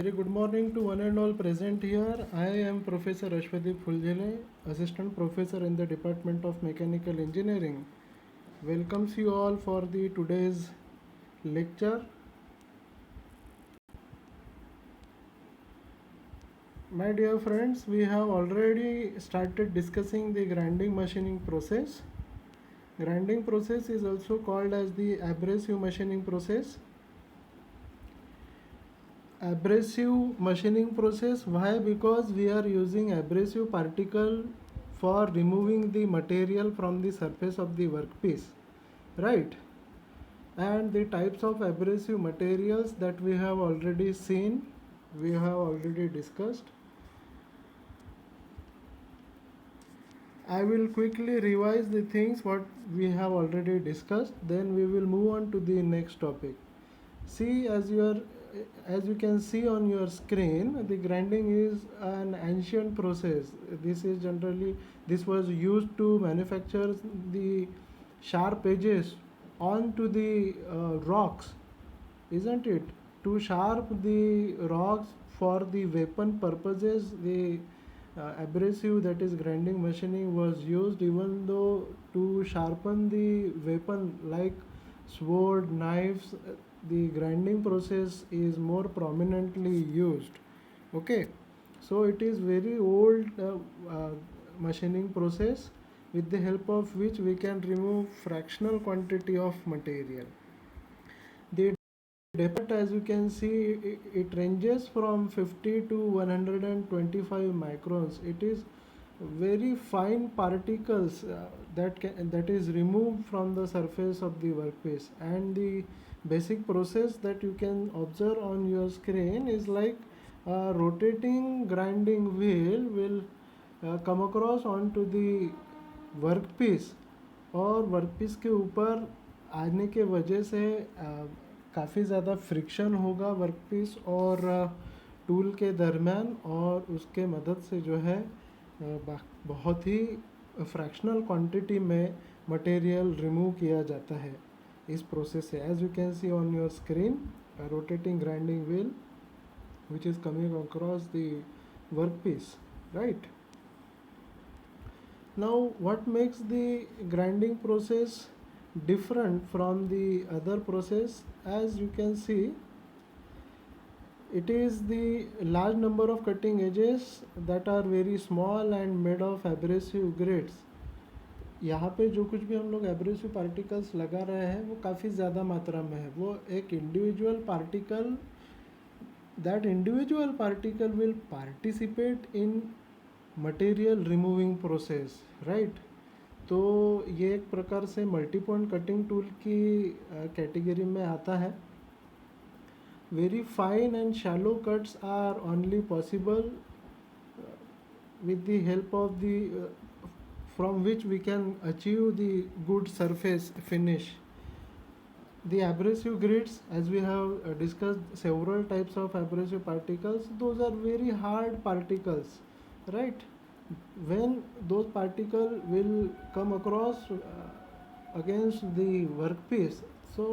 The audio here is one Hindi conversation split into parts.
Very good morning to one and all present here. I am Professor Ashwadeep Fuljele, Assistant Professor in the Department of Mechanical Engineering. Welcomes you all for the today's lecture. My dear friends, we have already started discussing the grinding machining process. Grinding process is also called as the abrasive machining process. Abrasive machining process, why? Because we are using abrasive particle for removing the material from the surface of the workpiece, right? And the types of abrasive materials that we have already seen, we have already discussed. I will quickly revise the things what we have already discussed, then we will move on to the next topic. See, as you can see on your screen, the grinding is an ancient process. This was used to manufacture the sharp edges onto the rocks, isn't it? To sharp the rocks for the weapon purposes, the abrasive, that is grinding machining, was used, even though to sharpen the weapon like sword, knives, the grinding process is more prominently used. Okay, so it is very old machining process, with the help of which we can remove fractional quantity of material. The depth, as you can see, it ranges from 50 to 125 microns. It is very fine particles that is removed from the surface of the workpiece. And the basic process that you can observe on your screen is like a rotating grinding wheel will come across onto the workpiece, और वर्कपीस के ऊपर आने के वजह से काफ़ी ज़्यादा फ्रिक्शन होगा वर्कपीस और टूल के दरमियान, और उसके मदद से जो है बहुत ही फ्रैक्शनल क्वांटिटी में मटेरियल रिमूव किया जाता है इस प्रोसेस से. As you can see on your screen, rotating grinding wheel which is coming across the workpiece, right? Now, what makes the grinding process different from the other process? As you can see, it is the large number of cutting edges that are very small and made of abrasive grades. यहाँ पे जो कुछ भी हम लोग एब्रेसिव पार्टिकल्स लगा रहे हैं वो काफ़ी ज़्यादा मात्रा में है. वो एक individual particle, that individual particle will participate in material removing process, right? तो ये एक प्रकार से मल्टी पॉइंट कटिंग टूल की कैटेगरी में आता है. Very fine and shallow cuts are only possible with the help of the from which we can achieve the good surface finish. The abrasive grids, as we have discussed several types of abrasive particles, those are very hard particles, right? When those particles will come across against the workpiece, so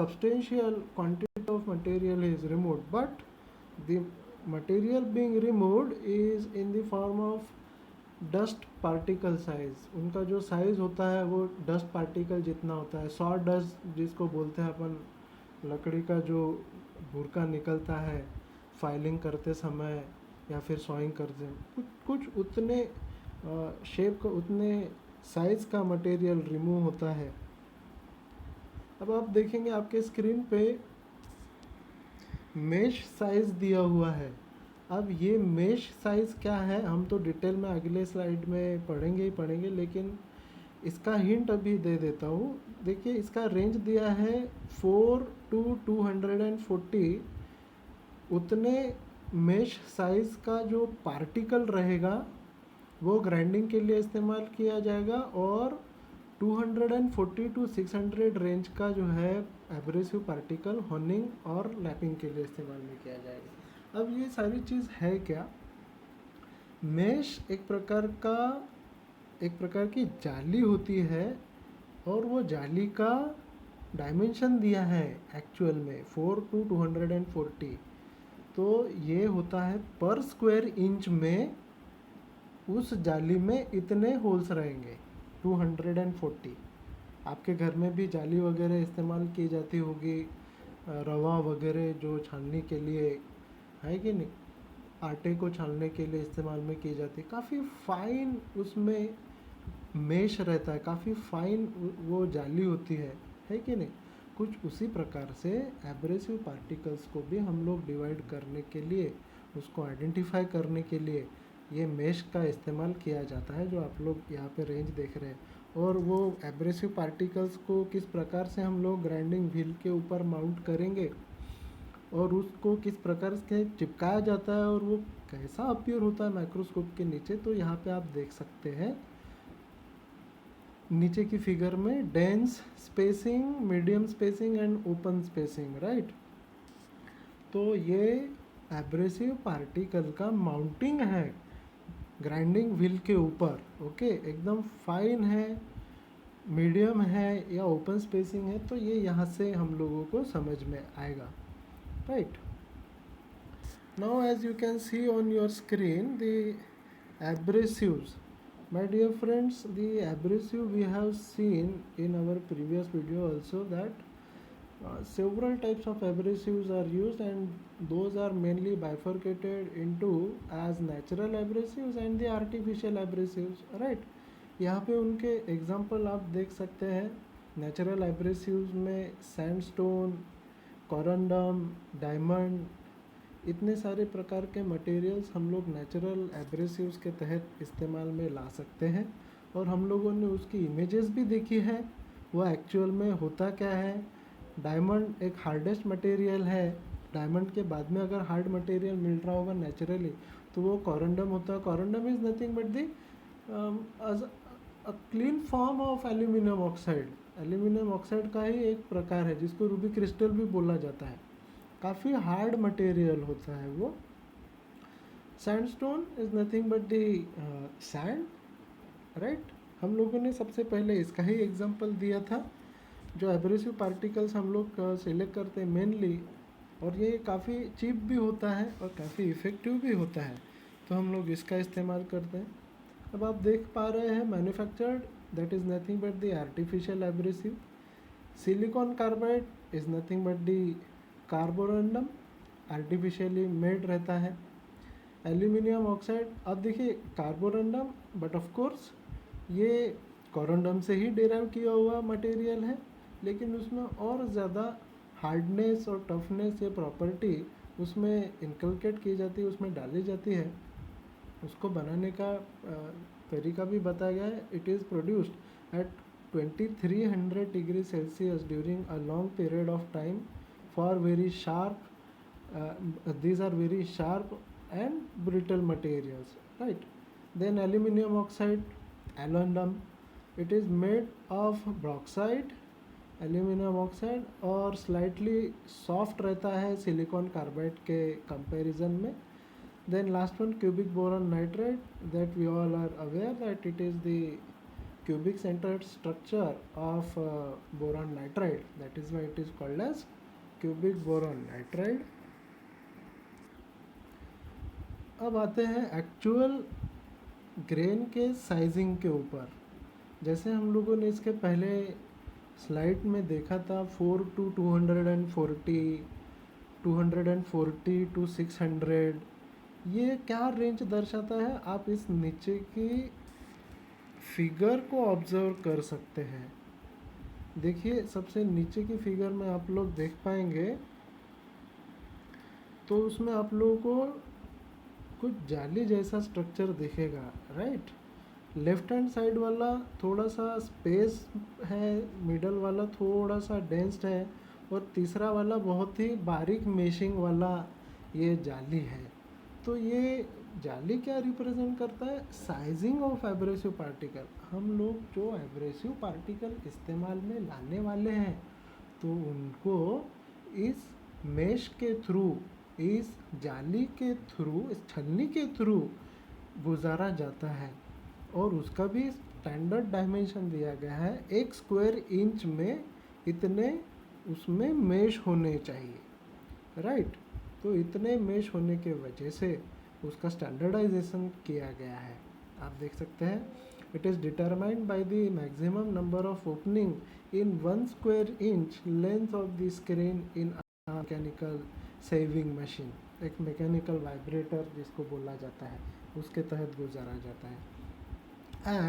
substantial quantity of material is removed, but the material being removed is in the form of dust particle size. उनका जो साइज़ होता है वो डस्ट पार्टिकल जितना होता है. सॉ डस्ट जिसको बोलते हैं अपन, लकड़ी का जो भुरका निकलता है फाइलिंग करते समय या फिर सॉइंग करते, कुछ उतने शेप का, उतने साइज़ का मटेरियल रिमूव होता है. अब आप देखेंगे आपके स्क्रीन पे मेश साइज़ दिया हुआ है. अब ये मेश साइज़ क्या है हम तो डिटेल में अगले स्लाइड में पढ़ेंगे, लेकिन इसका हिंट अभी दे देता हूँ. देखिए, इसका रेंज दिया है 4 to 240. उतने मेश साइज़ का जो पार्टिकल रहेगा वो ग्राइंडिंग के लिए इस्तेमाल किया जाएगा, और 240 to 600 रेंज का जो है एब्रेसिव पार्टिकल होनिंग और लैपिंग के लिए इस्तेमाल में किया जाएगा. अब ये सारी चीज़ है क्या? मेश एक प्रकार की जाली होती है, और वो जाली का डायमेंशन दिया है एक्चुअल में 4 to 240. तो ये होता है पर स्क्वायर इंच में उस जाली में इतने होल्स रहेंगे 240। आपके घर में भी जाली वगैरह इस्तेमाल की जाती होगी, रवा वगैरह जो छानने के लिए, है कि नहीं, आटे को छानने के लिए इस्तेमाल में की जाती है। काफ़ी फाइन उसमें मेश रहता है, काफ़ी फाइन वो जाली होती है कि नहीं। कुछ उसी प्रकार से एब्रेसिव पार्टिकल्स को भी हम लोग डिवाइड करने के लिए, उसको आइडेंटिफाई करने के लिए ये मेश का इस्तेमाल किया जाता है, जो आप लोग यहाँ पे रेंज देख रहे हैं। और वो एब्रेसिव पार्टिकल्स को किस प्रकार से हम लोग ग्राइंडिंग व्हील के ऊपर माउंट करेंगे और उसको किस प्रकार से चिपकाया जाता है और वो कैसा अपीयर होता है माइक्रोस्कोप के नीचे, तो यहाँ पे आप देख सकते हैं नीचे की फिगर में dense spacing, medium spacing and open spacing, right. तो ये एब्रेसिव पार्टिकल का माउंटिंग है ग्राइंडिंग व्हील के ऊपर, ओके। एकदम फाइन है, मीडियम है या ओपन स्पेसिंग है, तो ये यहाँ से हम लोगों को समझ में आएगा, right. Now as you can see on your screen the abrasives. My dear friends, the abrasive we have seen in our previous video also that several types of abrasives are used, and those are mainly bifurcated into as natural abrasives and the artificial abrasives, right. यहाँ पे उनके एग्जाम्पल आप देख सकते हैं। नेचुरल एब्रेसिव्स में सैंडस्टोन, कोरंडम, डायमंड, इतने सारे प्रकार के मटेरियल्स हम लोग नेचुरल एब्रेसिव्स के तहत इस्तेमाल में ला सकते हैं। और हम लोगों ने उसकी इमेजेस भी देखी है, वो एक्चुअल में होता क्या है। डायमंड एक हार्डेस्ट मटेरियल है, डायमंड के बाद में अगर हार्ड मटेरियल मिल रहा होगा नेचुरली तो वो कोरंडम होता है। Corundum is nothing but the a clean form of aluminium oxide. Aluminium oxide का ही एक प्रकार है जिसको रूबी क्रिस्टल भी बोला जाता है। काफ़ी हार्ड मटेरियल होता है वो। Sandstone is nothing but the sand, right. हम लोगों ने सबसे पहले इसका ही एग्जांपल दिया था। जो एब्रेसिव पार्टिकल्स हम लोग सिलेक्ट करते हैं मेनली, और ये काफ़ी चीप भी होता है और काफ़ी इफ़ेक्टिव भी होता है, तो हम लोग इसका इस्तेमाल करते हैं। अब आप देख पा रहे हैं manufactured, that is nothing but the artificial abrasive. Silicon carbide is nothing but the Carborundum, artificially made रहता है। एल्यूमिनियम ऑक्साइड, अब देखिए कार्बोरंडम, बट ऑफ कोर्स ये कोरंडम से ही डिराइव किया हुआ मटेरियल है, लेकिन उसमें और ज़्यादा हार्डनेस और टफनेस ये प्रॉपर्टी उसमें इनकलकेट की जाती है, उसमें डाली जाती है। उसको बनाने का तरीका भी बताया गया है। It is produced at 2300 degree Celsius during a long period of time for very sharp these are very sharp and brittle materials, right. Then aluminum oxide, aluminum, it is made of bauxite, aluminum oxide, और slightly soft रहता है silicon carbide के comparison में। Then last one, cubic boron nitride, that we all are aware that it is the cubic centered structure of boron nitride, that is why it is called as cubic boron nitride. अब आते हैं एक्चुअल ग्रेन के साइजिंग के ऊपर। जैसे हम लोगों ने इसके पहले स्लाइड में देखा था 4 to 240, 240 to 600, ये क्या रेंज दर्शाता है आप इस नीचे की फिगर को ऑब्जर्व कर सकते हैं। देखिए सबसे नीचे की फिगर में आप लोग देख पाएंगे, तो उसमें आप लोगों को कुछ जाली जैसा स्ट्रक्चर दिखेगा, राइट। लेफ्ट हैंड साइड वाला थोड़ा सा स्पेस है, मिडल वाला थोड़ा सा डेंस्ड है, और तीसरा वाला बहुत ही बारीक मेशिंग वाला ये जाली है। तो ये जाली क्या रिप्रेजेंट करता है, साइजिंग ऑफ एब्रेसिव पार्टिकल। हम लोग जो एब्रेसिव पार्टिकल इस्तेमाल में लाने वाले हैं तो उनको इस मेश के थ्रू, इस जाली के थ्रू, इस छलनी के थ्रू गुजारा जाता है, और उसका भी स्टैंडर्ड डायमेंशन दिया गया है। 1 स्क्वायर इंच में इतने उसमें मेश होने चाहिए, राइट। तो इतने मेश होने के वजह से उसका स्टैंडर्डाइजेशन किया गया है। आप देख सकते हैं, it is determined by the maximum number of opening in 1 square inch length of the screen in mechanical sieving machine. एक मैकेनिकल वाइब्रेटर जिसको बोला जाता है, उसके तहत गुजारा जाता है।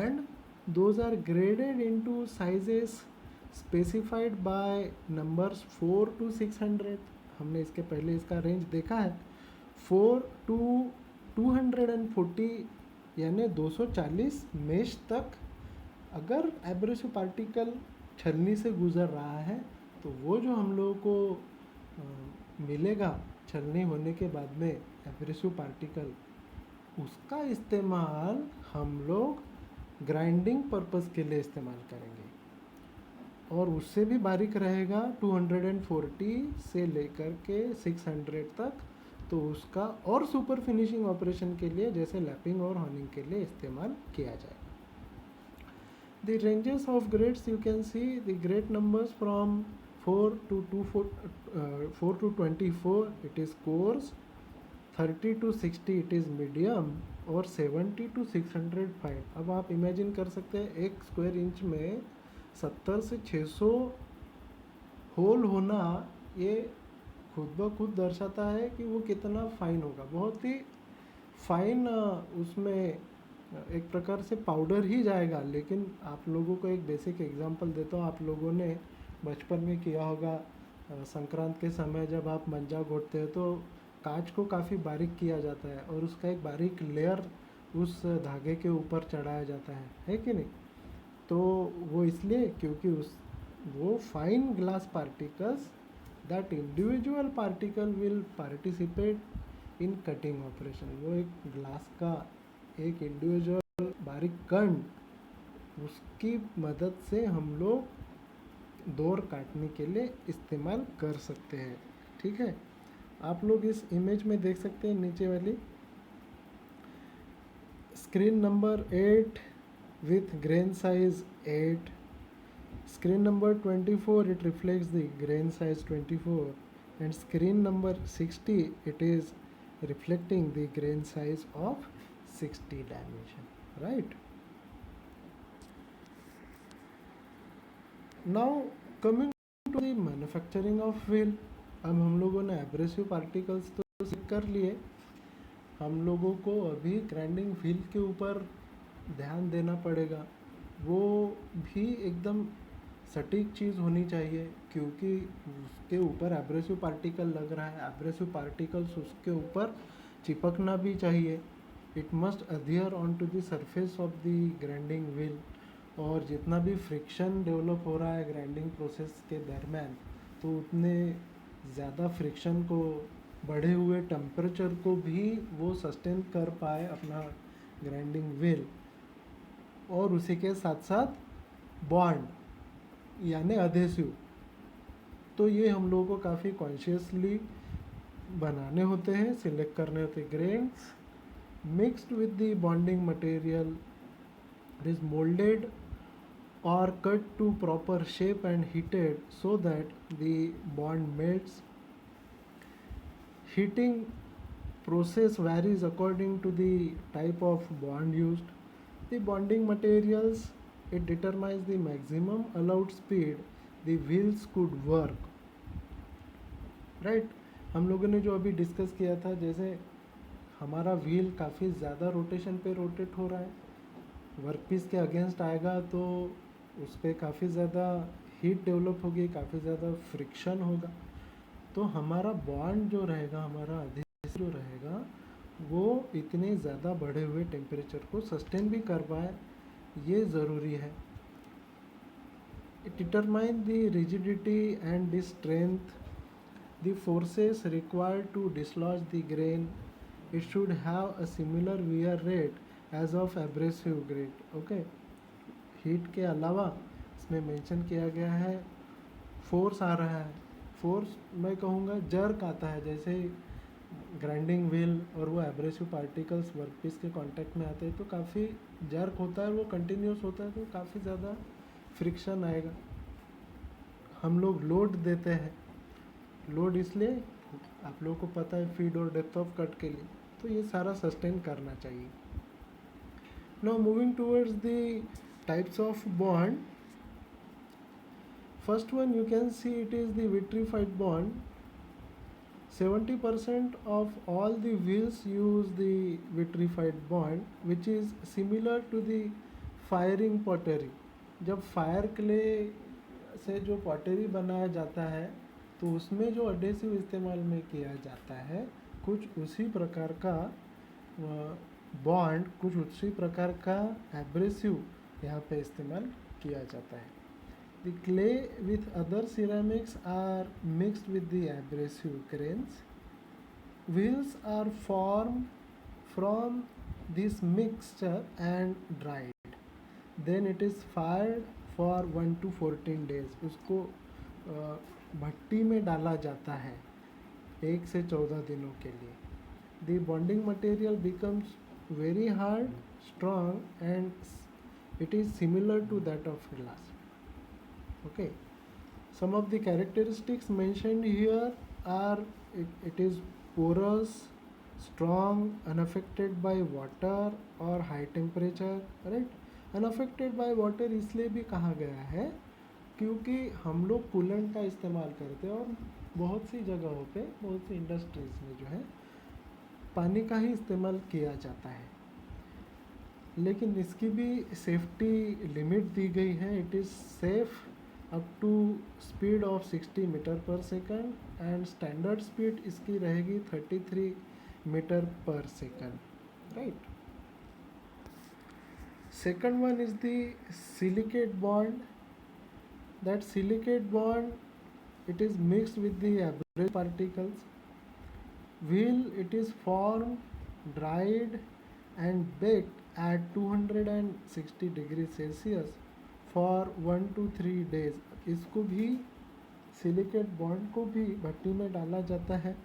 And those are graded into sizes specified by numbers 4 to 600। हमने इसके पहले इसका रेंज देखा है, 4 to 240 यानी 240 मेश तक। अगर एब्रेसिव पार्टिकल छलनी से गुजर रहा है तो वो जो हम लोगों को मिलेगा छलनी होने के बाद में एब्रेसिव पार्टिकल, उसका इस्तेमाल हम लोग ग्राइंडिंग पर्पस के लिए इस्तेमाल करेंगे। और उससे भी बारीक रहेगा 240 से लेकर के 600 तक, तो उसका और सुपर फिनिशिंग ऑपरेशन के लिए जैसे लैपिंग और हॉर्निंग के लिए इस्तेमाल किया जाएगा। The ranges of grades you can see the grade numbers from 4 to 24 it is coarse, 30 to 60 it is medium और 70 to 600 फाइन। अब आप इमेजिन कर सकते हैं एक स्क्वायर इंच में 70 से 600 होल होना, ये खुद ब खुद दर्शाता है कि वो कितना फाइन होगा। बहुत ही फाइन उसमें एक प्रकार से पाउडर ही जाएगा। लेकिन आप लोगों को एक बेसिक एग्जांपल देता हूँ, आप लोगों ने बचपन में किया होगा, संक्रांत के समय जब आप मंजा घोटते हैं तो कांच को काफ़ी बारीक किया जाता है और उसका एक बारीक लेयर उस धागे के ऊपर चढ़ाया जाता है कि नहीं? तो वो इसलिए क्योंकि वो fine glass particles, that individual particle will participate in cutting operation. वो एक ग्लास का एक इंडिविजुअल बारीक कण, उसकी मदद से हम लोग डोर काटने के लिए इस्तेमाल कर सकते हैं। ठीक है, आप लोग इस इमेज में देख सकते हैं नीचे वाली screen number 8 with grain size 8, screen number 24 it reflects the grain size 24, and screen number 60 it is reflecting the grain size of 60 dimension, right? Now coming to the manufacturing of wheel, अब हम लोगों ने एब्रेसिव पार्टिकल्स तो सीख कर लिए, हम लोगों को अभी ग्राइंडिंग व्हील के ऊपर ध्यान देना पड़ेगा। वो भी एकदम सटीक चीज़ होनी चाहिए क्योंकि उसके ऊपर एब्रेसिव पार्टिकल लग रहा है, एब्रेसिव पार्टिकल्स उसके ऊपर चिपकना भी चाहिए। It must adhere on to the surface of the grinding wheel. और जितना भी फ्रिक्शन डेवलप हो रहा है ग्राइंडिंग प्रोसेस के दरम्यान, तो उतने ज़्यादा फ्रिक्शन को, बढ़े हुए टेम्परेचर को भी वो सस्टेन कर पाए अपना ग्राइंडिंग व्हील। और उसी के साथ साथ बॉन्ड यानी अधेसिव, तो ये हम लोगों को काफ़ी कॉन्शियसली बनाने होते हैं, सिलेक्ट करने होते हैं। Grains mixed with the bonding material is moulded or cut to proper shape and heated so that the bond melts. Heating process varies according to the type of bond used. The bonding materials, it determines the maximum allowed speed the wheels could work, right? हम लोगों ने जो अभी डिस्कस किया था, जैसे हमारा व्हील काफ़ी ज़्यादा रोटेशन पे रोटेट हो रहा है, वर्कपीस के अगेंस्ट आएगा तो उस पर काफ़ी ज़्यादा हीट डेवलप होगी, काफ़ी ज़्यादा फ्रिक्शन होगा। तो हमारा बॉन्ड जो रहेगा, हमारा अधेसिव जो रहेगा, वो इतने ज़्यादा बढ़े हुए टेम्परेचर को सस्टेन भी कर पाए, ये ज़रूरी है। It determine the rigidity and the strength, the forces required to dislodge the grain. It should have a similar wear rate as of abrasive grade. Okay, heat के अलावा इसमें मेंशन किया गया है फोर्स आ रहा है। फोर्स मैं कहूँगा जर्क आता है, जैसे ग्राइंडिंग व्हील और वो एब्रेसिव पार्टिकल्स वर्कपीस के कांटेक्ट में आते हैं तो काफ़ी जर्क होता है, वो कंटिन्यूस होता है तो काफ़ी ज़्यादा फ्रिक्शन आएगा। हम लोग लोड देते हैं, लोड इसलिए आप लोगों को पता है फीड और डेप्थ ऑफ कट के लिए, तो ये सारा सस्टेन करना चाहिए. Now moving towards the types of bond. First one you can see it is the vitrified bond. 70% of all the wheels use the vitrified bond which is similar to the firing pottery. जब फायर क्ले से जो पॉटरी बनाया जाता है तो उसमें जो एडेसिव इस्तेमाल में किया जाता है, कुछ उसी प्रकार का बॉन्ड, कुछ उसी प्रकार का एब्रेसिव यहाँ पे इस्तेमाल किया जाता है. The clay with other ceramics are mixed with the abrasive grains. Wheels are formed from this mixture and dried. Then it is fired for 1 to 14 days. उसको भट्टी में डाला जाता है 1 से 14 दिनों के लिए. The bonding material becomes very hard, strong and it is similar to that of glass. Okay, some of the characteristics mentioned here are it is porous, strong, unaffected by water or high temperature. right, unaffected by water इसलिए भी कहा गया है क्योंकि हम लोग कूलेंट का इस्तेमाल करते हैं और बहुत सी जगहों पे, बहुत सी इंडस्ट्रीज में जो है पानी का ही इस्तेमाल किया जाता है. लेकिन इसकी भी सेफ्टी लिमिट दी गई है. It is safe up to speed of 60 meter per second and standard speed इसकी रहेगी 33 meter per second. Right. Second one is the silicate bond. That silicate bond it is mixed with the abrasive particles. Wheel it is form, dried and baked at 260 degree Celsius for 1 to 3 days. इसको भी, सिलिकेट बॉन्ड को भी भट्टी में डाला जाता है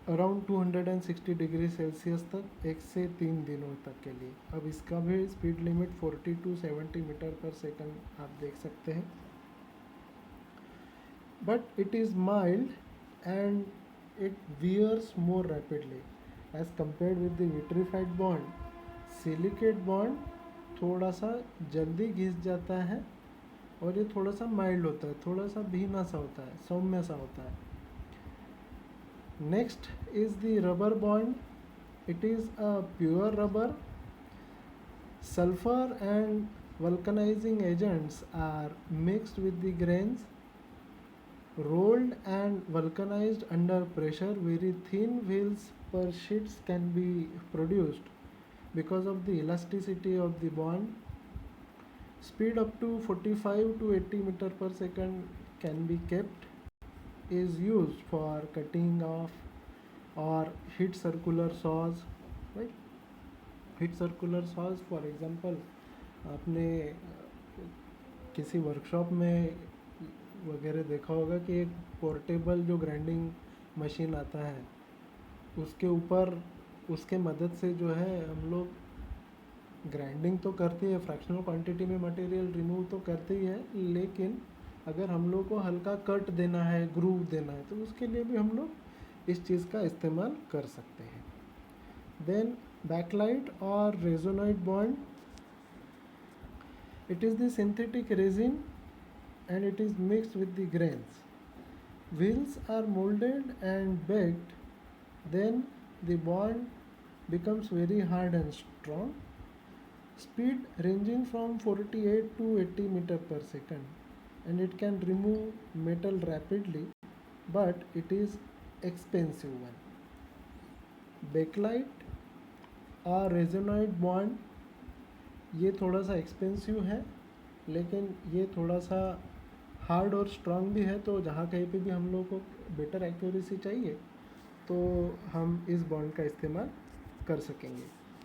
अराउंड 260 डिग्री सेल्सियस तक 1 से 3 दिनों तक के लिए. अब इसका भी speed limit 40 to 70 meter per second आप देख सकते हैं. But it is mild and it wears more rapidly as compared with the vitrified bond. Silicate bond थोड़ा सा जल्दी घिस जाता है और ये थोड़ा सा माइल्ड होता है, थोड़ा सा भीना सा होता है, सौम्य सा होता है. Next is the rubber bond. It is a pure rubber. Sulphur and vulcanising agents are mixed with the grains. rolled and vulcanized under pressure. Very thin wheels per sheets can be produced because of the elasticity of the bond. Speed up to 45 to 80 meter per second can be kept. Is used for cutting off or heat circular saws. Right? Heat circular saws, for example, आपने किसी वर्कशॉप में वगैरह देखा होगा कि एक पोर्टेबल जो ग्राइंडिंग मशीन आता है उसके ऊपर, उसके मदद से जो है हम लोग ग्राइंडिंग तो करती है, फ्रैक्शनल क्वांटिटी में मटेरियल रिमूव तो करती ही है, लेकिन अगर हम लोग को हल्का कट देना है, ग्रूव देना है, तो उसके लिए भी हम लोग इस चीज़ का इस्तेमाल कर सकते हैं. देन बैकलाइट और resinoid bond. It is the synthetic resin and it is mixed with the grains. Wheels are molded and baked. Then the bond becomes very hard and strong. Speed ranging from 48 to 80 meter per second, and it can remove metal rapidly, but it is expensive one. Bakelite और रेजोनाइट बॉन्ड ये थोड़ा सा एक्सपेंसिव है, लेकिन ये थोड़ा सा हार्ड और स्ट्रांग भी है. तो जहाँ कहीं पे भी हम लोग को बेटर एक्यूरेसी चाहिए तो हम इस बॉन्ड का इस्तेमाल कर सकेंगे.